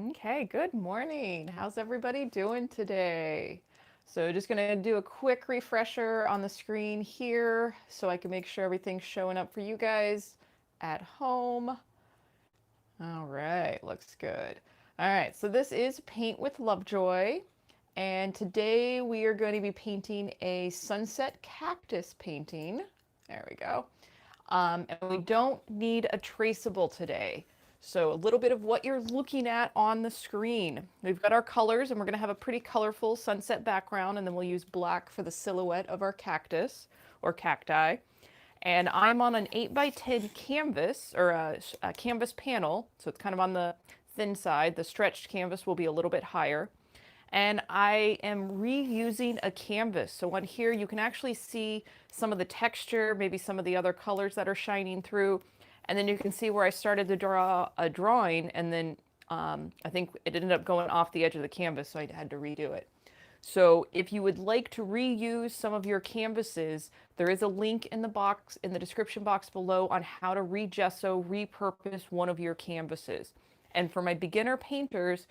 Okay, good morning. How's everybody doing today? So just gonna do a quick refresher on the screen here so I can make sure everything's showing up for you guys at home. All right, looks good. All right, so this is Paint with Lovejoy, and today we are going to be painting a sunset cactus painting. There we go. And we don't need a traceable today. So a little bit of what you're looking at on the screen. We've got our colors and we're gonna have a pretty colorful sunset background, and then we'll use black for the silhouette of our cactus or cacti. And I'm on an 8x10 canvas or a canvas panel. So it's kind of on the thin side. The stretched canvas will be a little bit higher. And I am reusing a canvas. So on here, you can actually see some of the texture, maybe some of the other colors that are shining through. And then you can see where I started to draw a drawing, and then I think it ended up going off the edge of the canvas, so I had to redo it. So if you would like to reuse some of your canvases, there is a link in the box, in the description box below, on how to re-gesso, repurpose one of your canvases. And for my beginner painters,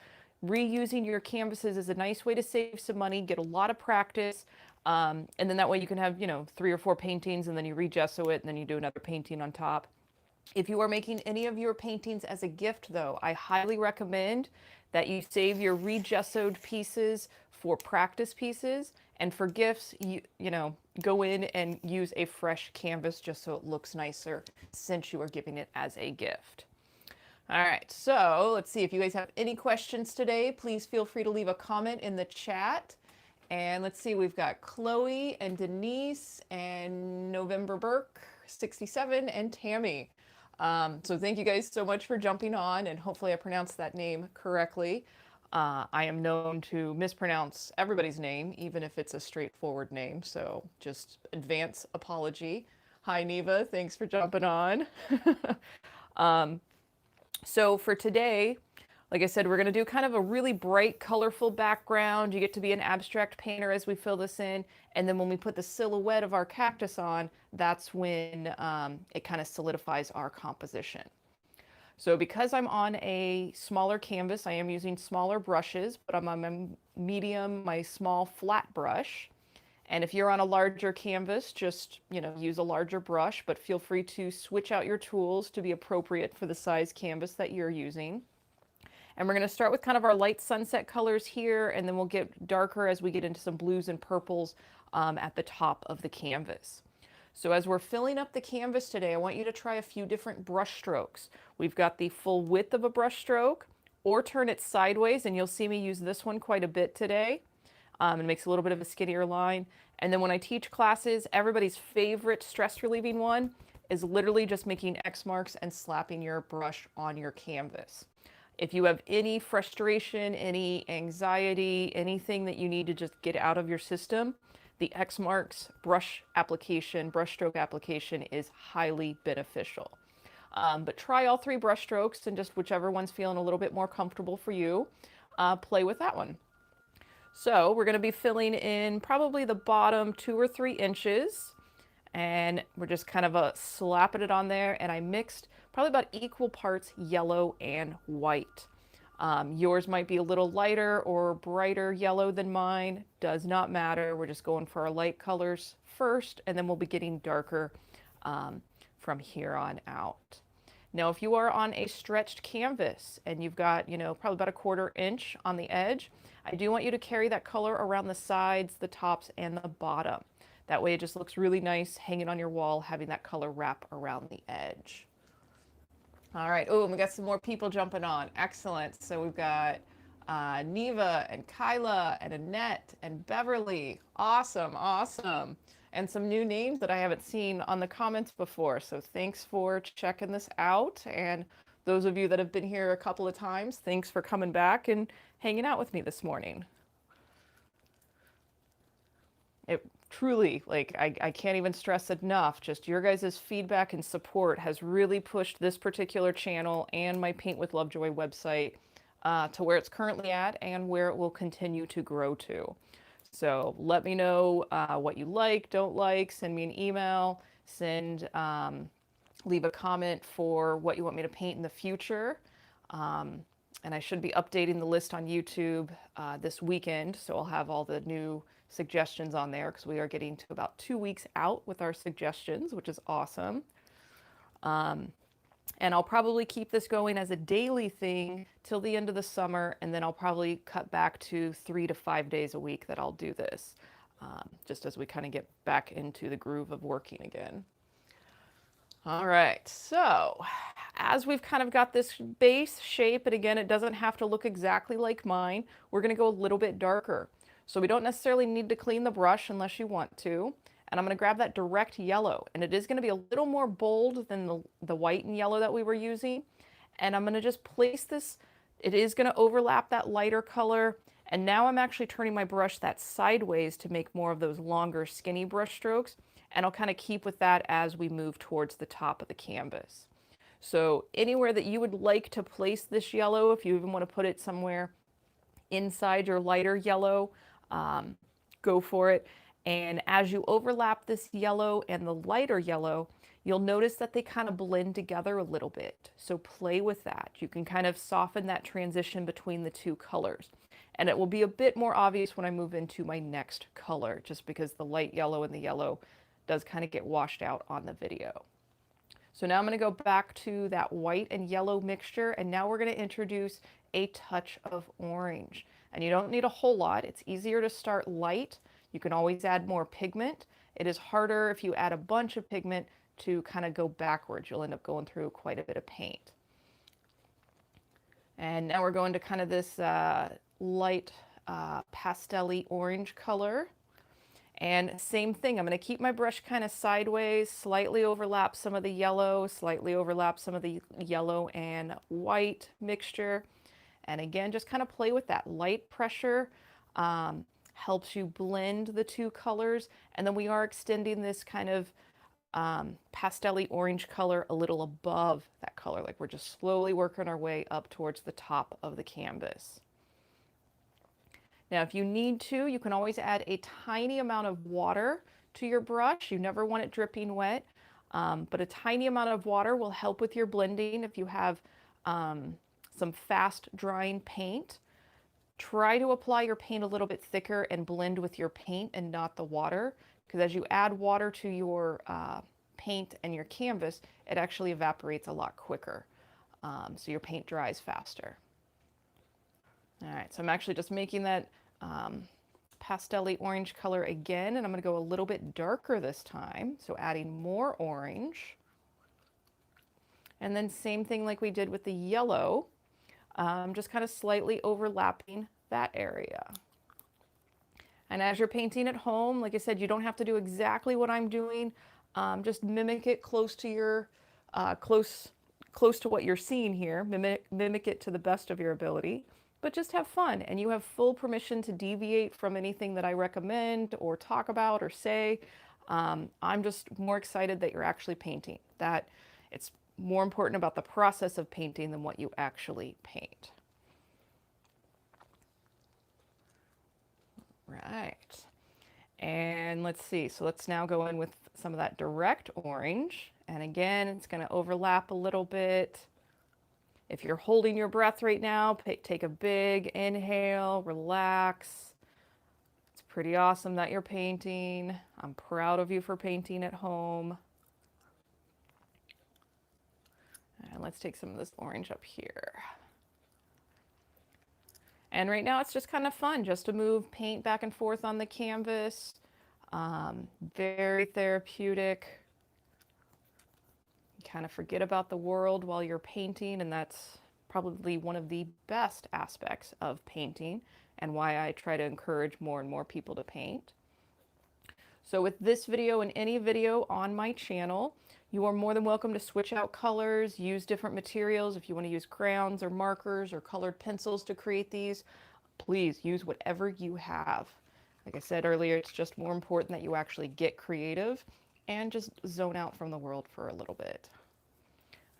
reusing your canvases is a nice way to save some money, get a lot of practice, and then that way you can have, 3 or 4 paintings, and then you re-gesso it, and then you do another painting on top. If you are making any of your paintings as a gift, though, I highly recommend that you save your re-gessoed pieces for practice pieces, and for gifts, go in and use a fresh canvas just so it looks nicer since you are giving it as a gift. All right, so let's see if you guys have any questions today. Please feel free to leave a comment in the chat. And let's see, we've got Chloe and Denise and November Burke, 67, and Tammy. So thank you guys so much for jumping on, and hopefully I pronounced that name correctly. I am known to mispronounce everybody's name, even if it's a straightforward name, so just advance apology. Hi, Neva, thanks for jumping on. So for today, like I said, we're going to do kind of a really bright, colorful background. You get to be an abstract painter as we fill this in. And then when we put the silhouette of our cactus on, that's when it kind of solidifies our composition. So because I'm on a smaller canvas, I am using smaller brushes, but I'm on my medium, my small flat brush. And if you're on a larger canvas, just, use a larger brush, but feel free to switch out your tools to be appropriate for the size canvas that you're using. And we're going to start with kind of our light sunset colors here, and then we'll get darker as we get into some blues and purples at the top of the canvas. So as we're filling up the canvas today, I want you to try a few different brush strokes. We've got the full width of a brush stroke, or turn it sideways, and you'll see me use this one quite a bit today. It makes a little bit of a skinnier line. And then when I teach classes, everybody's favorite stress relieving one is literally just making X marks and slapping your brush on your canvas. If you have any frustration, any anxiety, anything that you need to just get out of your system, the X marks brush application, brush stroke application is highly beneficial. But try all 3 brush strokes, and just whichever one's feeling a little bit more comfortable for you, play with that one. So we're going to be filling in probably the bottom 2 or 3 inches, and we're just kind of slapping it on there. And I mixed probably about equal parts yellow and white. Yours might be a little lighter or brighter yellow than mine. Does not matter. We're just going for our light colors first, and then we'll be getting darker from here on out. Now, if you are on a stretched canvas and you've got, probably about a 1/4 inch on the edge, I do want you to carry that color around the sides, the tops, and the bottom. That way it just looks really nice hanging on your wall, having that color wrap around the edge. All right. Oh, and we got some more people jumping on. Excellent. So we've got Neva and Kyla and Annette and Beverly. Awesome. Awesome. And some new names that I haven't seen on the comments before. So thanks for checking this out. And those of you that have been here a couple of times, thanks for coming back and hanging out with me this morning. It truly, I can't even stress enough, just your guys' feedback and support has really pushed this particular channel and my Paint with Lovejoy website to where it's currently at and where it will continue to grow to. So let me know what you like, don't like, send me an email, leave a comment for what you want me to paint in the future. And I should be updating the list on YouTube this weekend, so I'll have all the new suggestions on there because we are getting to about 2 weeks out with our suggestions, which is awesome. And I'll probably keep this going as a daily thing till the end of the summer, and then I'll probably cut back to 3 to 5 days a week that I'll do this, just as we kind of get back into the groove of working again. All right, so as we've kind of got this base shape, and again, it doesn't have to look exactly like mine, we're going to go a little bit darker. So we don't necessarily need to clean the brush unless you want to. And I'm going to grab that direct yellow, and it is going to be a little more bold than the white and yellow that we were using. And I'm going to just place this, it is going to overlap that lighter color. And now I'm actually turning my brush that sideways to make more of those longer skinny brush strokes. And I'll kind of keep with that as we move towards the top of the canvas. So anywhere that you would like to place this yellow, if you even want to put it somewhere inside your lighter yellow, go for it. And as you overlap this yellow and the lighter yellow, you'll notice that they kind of blend together a little bit. So play with that. You can kind of soften that transition between the two colors. And it will be a bit more obvious when I move into my next color, just because the light yellow and the yellow does kind of get washed out on the video. So now I'm going to go back to that white and yellow mixture, and now we're going to introduce a touch of orange. And you don't need a whole lot. It's easier to start light. You can always add more pigment. It is harder if you add a bunch of pigment to kind of go backwards. You'll end up going through quite a bit of paint. And now we're going to kind of this light pastel-y orange color. And same thing, I'm going to keep my brush kind of sideways, slightly overlap some of the yellow, slightly overlap some of the yellow and white mixture. And again, just kind of play with that light pressure. Helps you blend the two colors. And then we are extending this kind of pastel-y orange color a little above that color. Like we're just slowly working our way up towards the top of the canvas. Now, if you need to, you can always add a tiny amount of water to your brush. You never want it dripping wet, but a tiny amount of water will help with your blending. If you have some fast drying paint, try to apply your paint a little bit thicker and blend with your paint and not the water, because as you add water to your paint and your canvas, it actually evaporates a lot quicker, so your paint dries faster. All right, so I'm actually just making that pastel-y orange color again, and I'm going to go a little bit darker this time, so adding more orange. And then same thing like we did with the yellow, just kind of slightly overlapping that area. And as you're painting at home, like I said, you don't have to do exactly what I'm doing. Just mimic it close to your, close to what you're seeing here. Mimic it to the best of your ability. But just have fun, and you have full permission to deviate from anything that I recommend or talk about or say. I'm just more excited that you're actually painting, that it's more important about the process of painting than what you actually paint. Right. And let's see, so let's now go in with some of that direct orange. And again, it's going to overlap a little bit. If you're holding your breath right now, take a big inhale, relax. It's pretty awesome that you're painting. I'm proud of you for painting at home. And let's take some of this orange up here. And right now it's just kind of fun just to move paint back and forth on the canvas. Very therapeutic. You kind of forget about the world while you're painting, and that's probably one of the best aspects of painting and why I try to encourage more and more people to paint. So with this video and any video on my channel, you are more than welcome to switch out colors, use different materials. If you want to use crayons or markers or colored pencils to create these, please use whatever you have. Like I said earlier, it's just more important that you actually get creative and just zone out from the world for a little bit.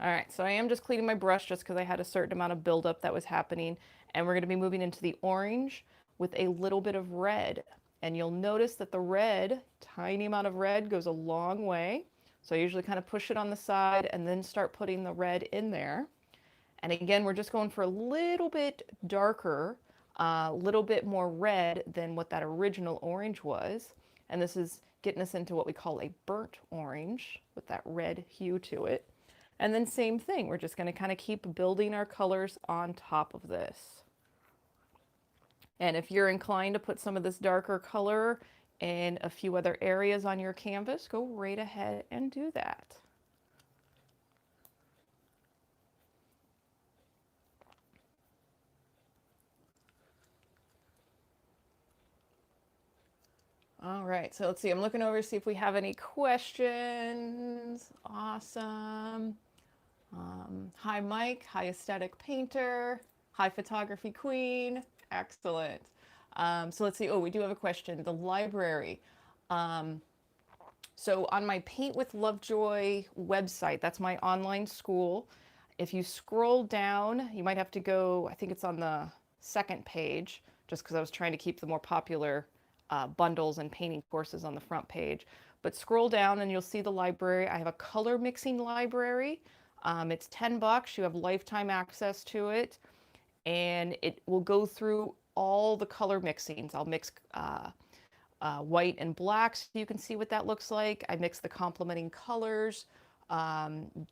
All right, so I am just cleaning my brush just because I had a certain amount of buildup that was happening, and we're going to be moving into the orange with a little bit of red. And you'll notice that the red, tiny amount of red, goes a long way. So I usually kind of push it on the side and then start putting the red in there. And again, we're just going for a little bit darker, a little bit more red than what that original orange was. And this is getting us into what we call a burnt orange with that red hue to it. And then same thing, we're just going to kind of keep building our colors on top of this. And if you're inclined to put some of this darker color in a few other areas on your canvas, go right ahead and do that. All right, so let's see. I'm looking over to see if we have any questions. Awesome. Hi, Mike. Hi, Aesthetic Painter. Hi, Photography Queen. Excellent. So let's see. Oh, we do have a question. The library. So on my Paint with Lovejoy website, that's my online school. If you scroll down, you might have to go, I think it's on the second page, just because I was trying to keep the more popular bundles and painting courses on the front page. But scroll down and you'll see the library. I have a color mixing library. It's $10. You have lifetime access to it. And it will go through all the color mixings. I'll mix white and black so you can see what that looks like. I mix the complementing colors,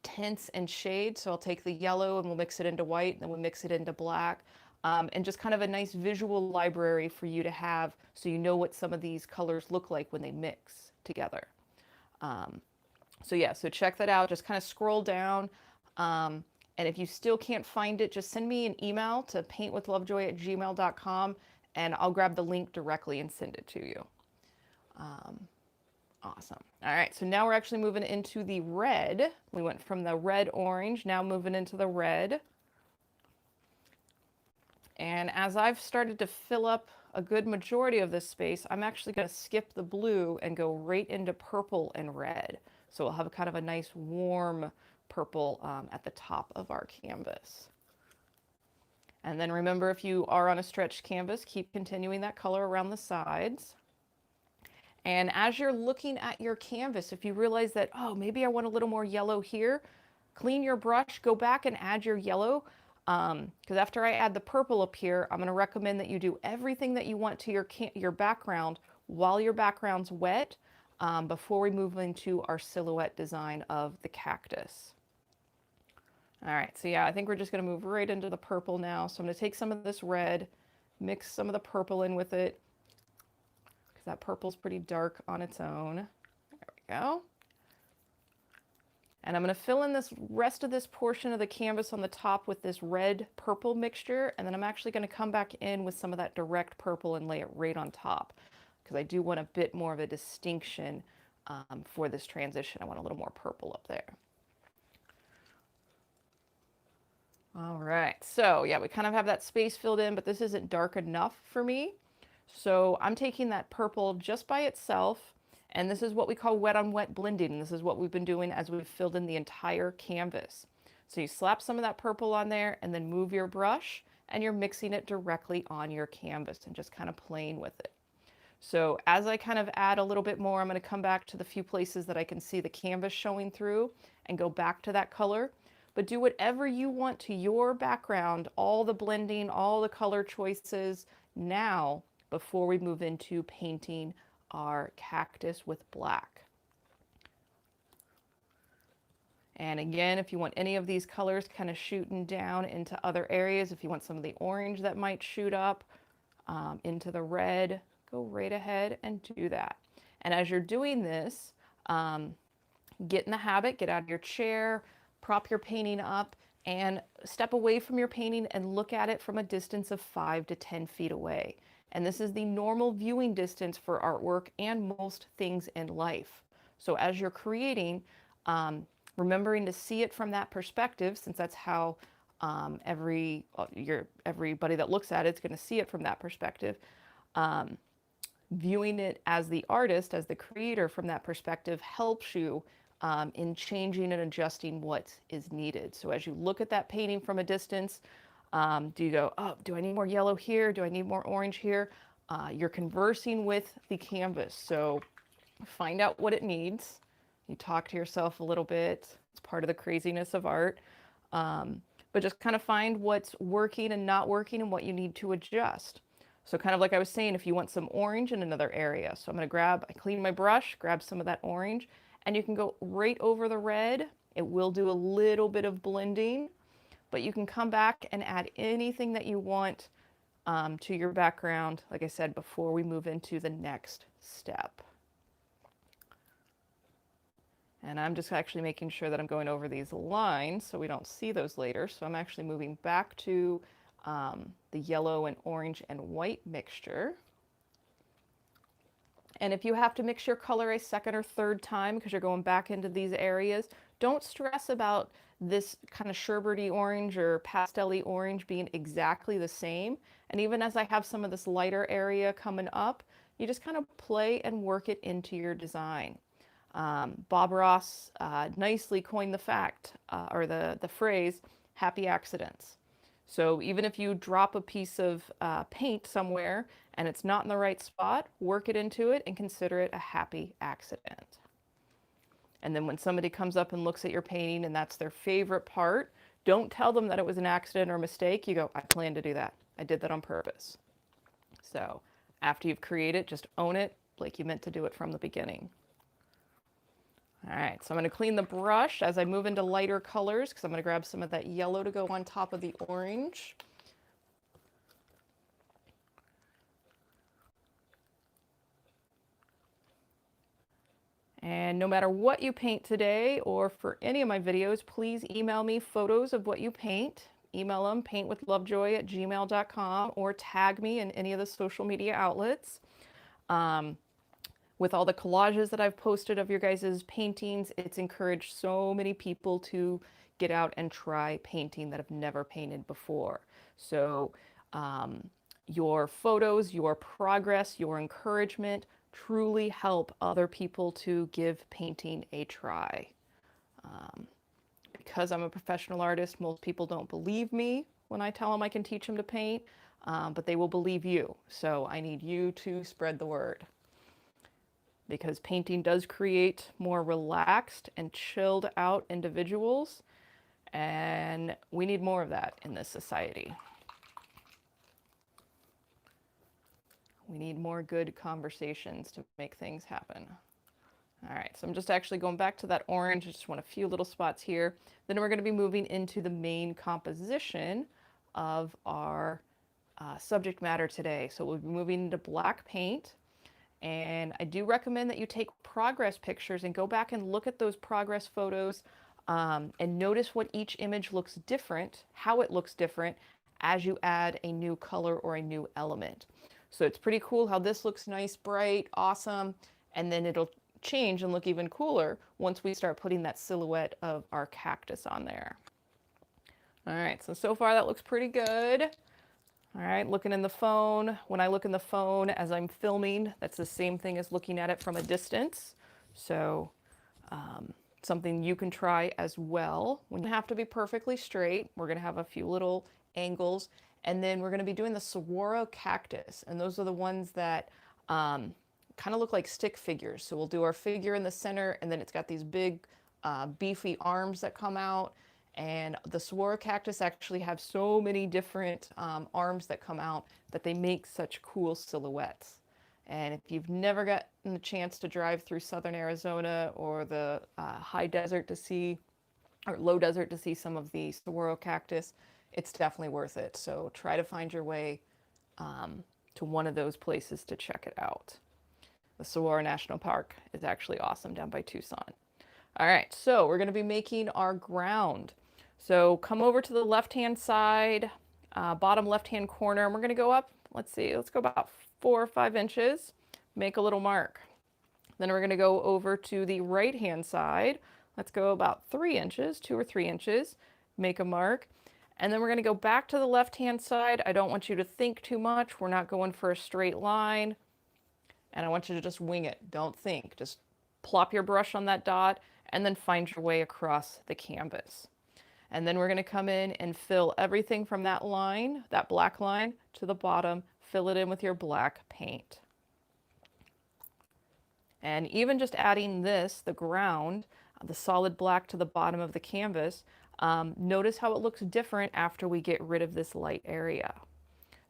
tints and shades. So I'll take the yellow and we'll mix it into white, and then we'll mix it into black. And just kind of a nice visual library for you to have so you know what some of these colors look like when they mix together. So yeah, so check that out. Just kind of scroll down. And if you still can't find it, just send me an email to paintwithlovejoy@gmail.com and I'll grab the link directly and send it to you. Awesome. All right, so now we're actually moving into the red. We went from the red orange, now moving into the red. And as I've started to fill up a good majority of this space, I'm actually going to skip the blue and go right into purple and red. So we'll have kind of a nice warm purple at the top of our canvas. And then remember, if you are on a stretched canvas, keep continuing that color around the sides. And as you're looking at your canvas, if you realize that, oh, maybe I want a little more yellow here, clean your brush, go back and add your yellow. Because after I add the purple up here, I'm going to recommend that you do everything that you want to your background while your background's wet before we move into our silhouette design of the cactus. All right, so yeah, I think we're just going to move right into the purple now. So I'm going to take some of this red, mix some of the purple in with it, because that purple's pretty dark on its own. There we go. And I'm going to fill in this rest of this portion of the canvas on the top with this red purple mixture. And then I'm actually going to come back in with some of that direct purple and lay it right on top, because I do want a bit more of a distinction for this transition. I want a little more purple up there. All right, so yeah, we kind of have that space filled in, but this isn't dark enough for me. So I'm taking that purple just by itself, and this is what we call wet on wet blending. And this is what we've been doing as we've filled in the entire canvas. So you slap some of that purple on there and then move your brush and you're mixing it directly on your canvas and just kind of playing with it. So as I kind of add a little bit more, I'm going to come back to the few places that I can see the canvas showing through and go back to that color. But do whatever you want to your background, all the blending, all the color choices now before we move into painting our cactus with black. And again, if you want any of these colors kind of shooting down into other areas, if you want some of the orange that might shoot up into the red, go right ahead and do that. And as you're doing this, get in the habit, get out of your chair, prop your painting up, and step away from your painting and look at it from a distance of 5 to 10 feet away. And this is the normal viewing distance for artwork and most things in life. So as you're creating, remembering to see it from that perspective, since that's how everybody that looks at it's going to see it from that perspective. Viewing it as the artist, as the creator from that perspective helps you in changing and adjusting what is needed. So as you look at that painting from a distance, do you go, oh, do I need more yellow here? Do I need more orange here? You're conversing with the canvas. So find out what it needs. You talk to yourself a little bit. It's part of the craziness of art. But but just kind of find what's working and not working and what you need to adjust. So kind of like I was saying, if you want some orange in another area. So I'm going to I clean my brush, grab some of that orange, and you can go right over the red. It will do a little bit of blending, but you can come back and add anything that you want to your background, like I said, before we move into the next step. And I'm just actually making sure that I'm going over these lines so we don't see those later. So I'm actually moving back to the yellow and orange and white mixture. And if you have to mix your color a second or third time because you're going back into these areas, don't stress about this kind of sherbety orange or pastel-y orange being exactly the same. And even as I have some of this lighter area coming up, you just kind of play and work it into your design. Bob Ross nicely coined the fact, or the phrase, happy accidents. So even if you drop a piece of paint somewhere and it's not in the right spot, work it into it and consider it a happy accident. And then when somebody comes up and looks at your painting and that's their favorite part, don't tell them that it was an accident or a mistake. You go, I planned to do that. I did that on purpose. So after you've created, just own it like you meant to do it from the beginning. All right, so I'm going to clean the brush as I move into lighter colors because I'm going to grab some of that yellow to go on top of the orange. And no matter what you paint today or for any of my videos, please email me photos of what you paint. Email them, paintwithlovejoy@gmail.com, or tag me in any of the social media outlets. With all the collages that I've posted of your guys' paintings, it's encouraged so many people to get out and try painting that have never painted before. So your photos, your progress, your encouragement truly help other people to give painting a try. Because I'm a professional artist, most people don't believe me when I tell them I can teach them to paint, but they will believe you. So I need you to spread the word, because painting does create more relaxed and chilled out individuals, and we need more of that in this society. We need more good conversations to make things happen. All right, so I'm just actually going back to that orange. I just want a few little spots here. Then we're going to be moving into the main composition of our subject matter today. So we'll be moving into black paint. And I do recommend that you take progress pictures and go back and look at those progress photos and notice what each image looks different, how it looks different as you add a new color or a new element. So it's pretty cool how this looks nice, bright, awesome, and then it'll change and look even cooler once we start putting that silhouette of our cactus on there. All right, so far that looks pretty good. All right, looking in the phone. When I look in the phone as I'm filming, that's the same thing as looking at it from a distance. So something you can try as well. We don't have to be perfectly straight. We're going to have a few little angles. And then we're going to be doing the saguaro cactus. And those are the ones that kind of look like stick figures. So we'll do our figure in the center, and then it's got these big beefy arms that come out. And the saguaro cactus actually have so many different arms that come out that they make such cool silhouettes. And if you've never gotten the chance to drive through southern Arizona or the high desert to see, or low desert to see some of the saguaro cactus, it's definitely worth it. So try to find your way to one of those places to check it out. The Saguaro National Park is actually awesome down by Tucson. All right, so we're going to be making our ground. So come over to the left-hand side, bottom left-hand corner, and we're going to go up, let's go about 4 or 5 inches, make a little mark. Then we're going to go over to the right-hand side. Let's go about 3 inches, 2 or 3 inches, make a mark. And then we're going to go back to the left-hand side. I don't want you to think too much. We're not going for a straight line. And I want you to just wing it. Don't think. Just plop your brush on that dot and then find your way across the canvas. And then we're going to come in and fill everything from that line, that black line, to the bottom. Fill it in with your black paint. And even just adding this, the ground, the solid black to the bottom of the canvas, Notice how it looks different after we get rid of this light area.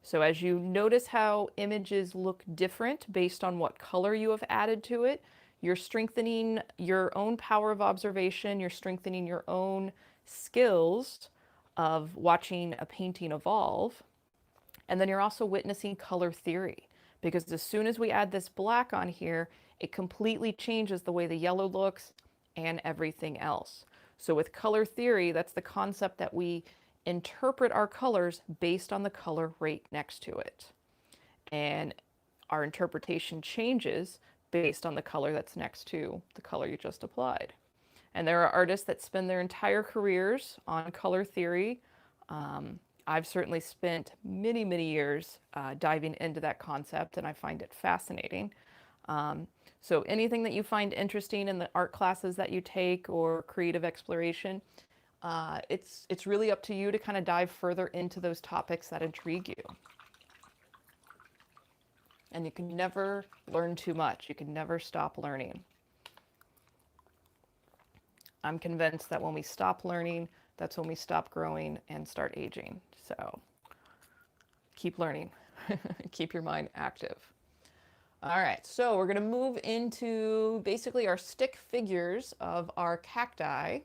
So as you notice how images look different based on what color you have added to it, you're strengthening your own power of observation, you're strengthening your own skills of watching a painting evolve, and then you're also witnessing color theory, because as soon as we add this black on here, it completely changes the way the yellow looks and everything else. So with color theory, that's the concept that we interpret our colors based on the color right next to it. And our interpretation changes based on the color that's next to the color you just applied. And there are artists that spend their entire careers on color theory. I've certainly spent many, many years diving into that concept, and I find it fascinating. So anything that you find interesting in the art classes that you take or creative exploration, it's really up to you to kind of dive further into those topics that intrigue you. And you can never learn too much. You can never stop learning. I'm convinced that when we stop learning, that's when we stop growing and start aging. So keep learning. Keep your mind active. All right, so we're going to move into basically our stick figures of our cacti.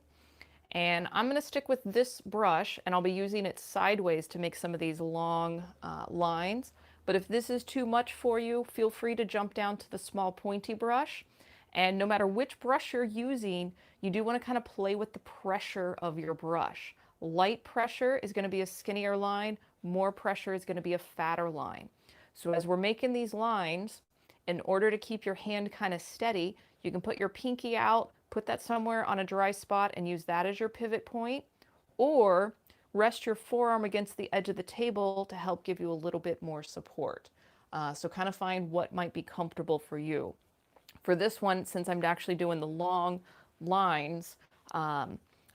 And I'm going to stick with this brush, and I'll be using it sideways to make some of these long lines. But if this is too much for you, feel free to jump down to the small pointy brush. And no matter which brush you're using, you do want to kind of play with the pressure of your brush. Light pressure is going to be a skinnier line. More pressure is going to be a fatter line. So as we're making these lines, in order to keep your hand kind of steady, you can put your pinky out, put that somewhere on a dry spot and use that as your pivot point, or rest your forearm against the edge of the table to help give you a little bit more support. So kind of find what might be comfortable for you. For this one, since I'm actually doing the long lines, a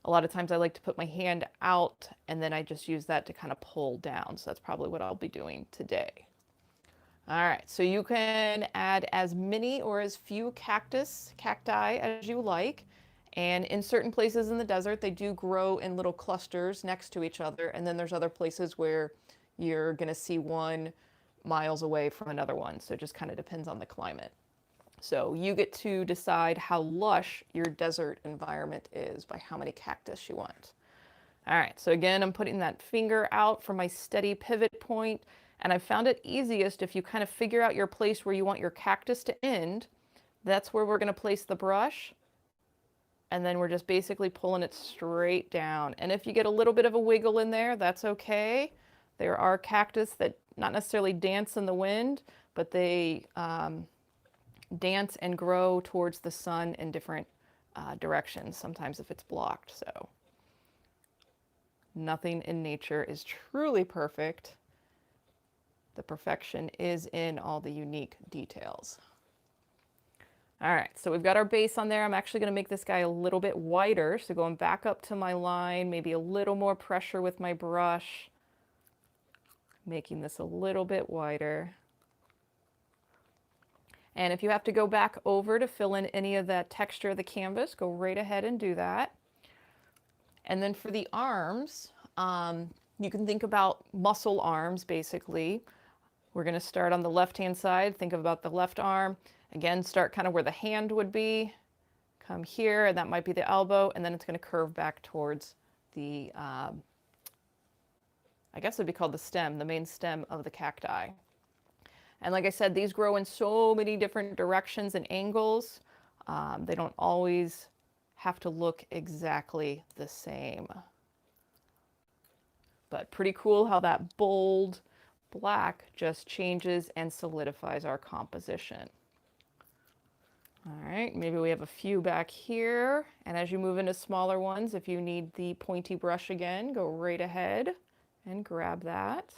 lot of times I like to put my hand out and then I just use that to kind of pull down. So that's probably what I'll be doing today. All right, so you can add as many or as few cacti as you like. And in certain places in the desert, they do grow in little clusters next to each other. And then there's other places where you're going to see one miles away from another one. So it just kind of depends on the climate. So you get to decide how lush your desert environment is by how many cactus you want. All right, so again, I'm putting that finger out for my steady pivot point, and I found it easiest if you kind of figure out your place where you want your cactus to end. That's where we're going to place the brush, and then we're just basically pulling it straight down. And if you get a little bit of a wiggle in there, that's okay. There are cactus that not necessarily dance in the wind, but they dance and grow towards the sun in different directions, sometimes if it's blocked. So nothing in nature is truly perfect. The perfection is in all the unique details. All right, so we've got our base on there. I'm actually going to make this guy a little bit wider. So going back up to my line, maybe a little more pressure with my brush, making this a little bit wider. And if you have to go back over to fill in any of that texture of the canvas, go right ahead and do that. And then for the arms, you can think about muscle arms, basically. We're going to start on the left-hand side. Think about the left arm. Again, start kind of where the hand would be. Come here, and that might be the elbow, and then it's going to curve back towards the, I guess it would be called the stem, the main stem of the cacti. And like I said, these grow in so many different directions and angles. They don't always have to look exactly the same. But pretty cool how that bold black just changes and solidifies our composition. All right, maybe we have a few back here. And as you move into smaller ones, if you need the pointy brush again, go right ahead and grab that.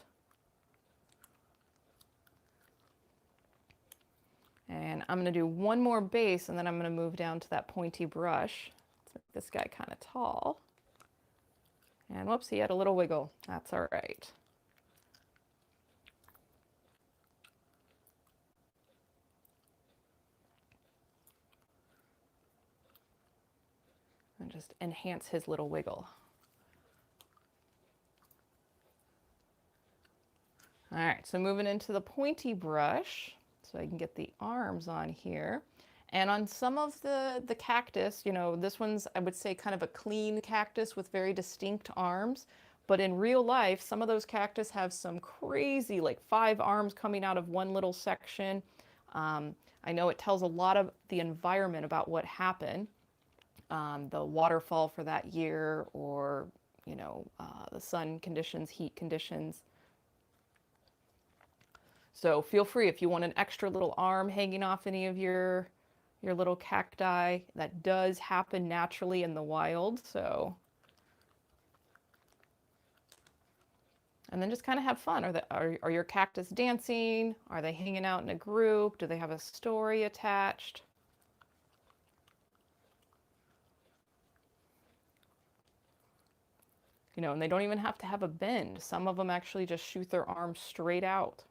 And I'm going to do one more base, and then I'm going to move down to that pointy brush. Let's make this guy kind of tall. And whoops, he had a little wiggle. That's all right. And just enhance his little wiggle. All right, so moving into the pointy brush, so I can get the arms on here. And on some of the cactus, you know, this one's, I would say, kind of a clean cactus with very distinct arms. But in real life, some of those cactus have some crazy, like 5 arms coming out of one little section. I know it tells a lot of the environment about what happened, the waterfall for that year, or, you know, the sun conditions, heat conditions. So feel free if you want an extra little arm hanging off any of your little cacti. That does happen naturally in the wild. So, and then just kind of have fun. Are your cactus dancing? Are they hanging out in a group? Do they have a story attached? You know, and they don't even have to have a bend. Some of them actually just shoot their arms straight out.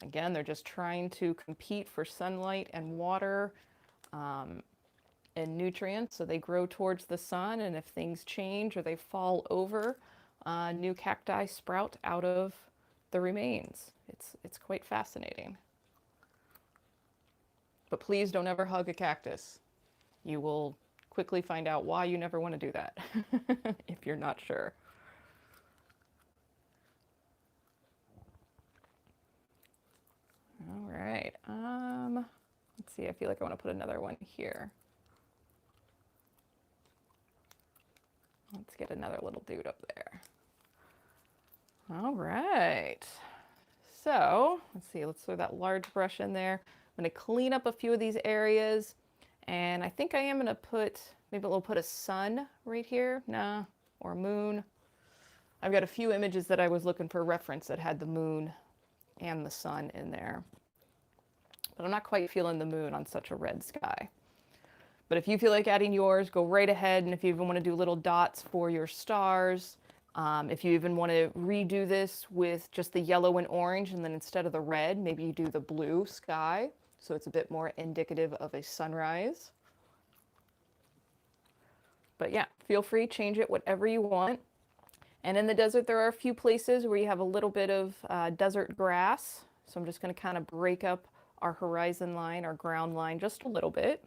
Again, they're just trying to compete for sunlight and water and nutrients, so they grow towards the sun, and if things change or they fall over, new cacti sprout out of the remains. It's quite fascinating. But please don't ever hug a cactus. You will quickly find out why you never want to do that if you're not sure. All right. Let's see. I feel like I want to put another one here. Let's get another little dude up there. All right. So let's see. Let's throw that large brush in there. I'm going to clean up a few of these areas, and I think I am going to put, maybe we'll put a sun right here. Nah, or a moon. I've got a few images that I was looking for reference that had the moon and the sun in there. But I'm not quite feeling the moon on such a red sky. But if you feel like adding yours, go right ahead. And if you even want to do little dots for your stars, if you even want to redo this with just the yellow and orange, and then instead of the red, maybe you do the blue sky, so it's a bit more indicative of a sunrise. But yeah, feel free, change it whatever you want. And in the desert, there are a few places where you have a little bit of desert grass. So I'm just going to kind of break up our horizon line, our ground line, just a little bit.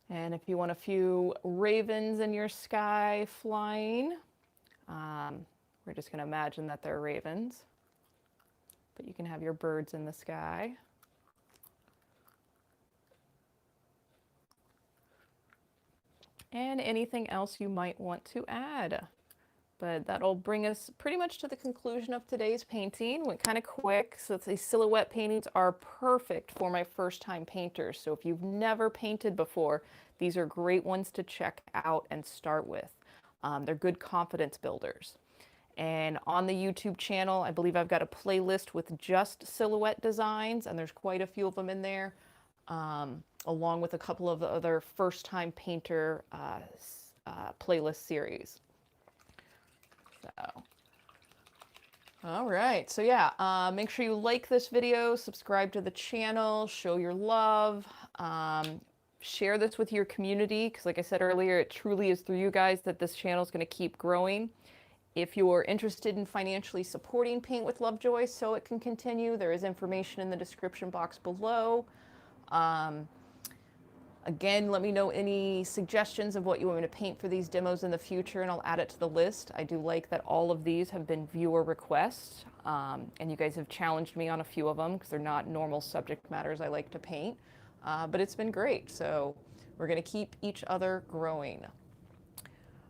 And if you want a few ravens in your sky flying, we're just going to imagine that they're ravens. But you can have your birds in the sky. And anything else you might want to add. But that'll bring us pretty much to the conclusion of today's painting. Went kind of quick, so these silhouette paintings are perfect for my first-time painters. So if you've never painted before, these are great ones to check out and start with. They're good confidence builders. And on the YouTube channel, I believe I've got a playlist with just silhouette designs, and there's quite a few of them in there, along with a couple of other first-time painter playlist series. So, all right, so yeah, make sure you like this video, subscribe to the channel, show your love, share this with your community, because like I said earlier, it truly is through you guys that this channel is going to keep growing. If you're interested in financially supporting Paint with Lovejoy so it can continue, there is information in the description box below. Again, let me know any suggestions of what you want me to paint for these demos in the future, and I'll add it to the list. I do like that all of these have been viewer requests, and you guys have challenged me on a few of them because they're not normal subject matters I like to paint, but it's been great. So we're going to keep each other growing.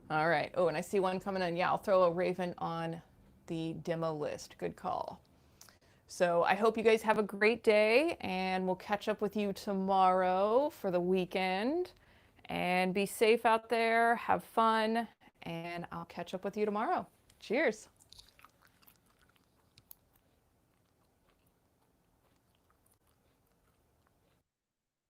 All right. Oh, and I see one coming in. Yeah, I'll throw a raven on the demo list. Good call. So I hope you guys have a great day, and we'll catch up with you tomorrow for the weekend. And be safe out there, have fun, and I'll catch up with you tomorrow. Cheers.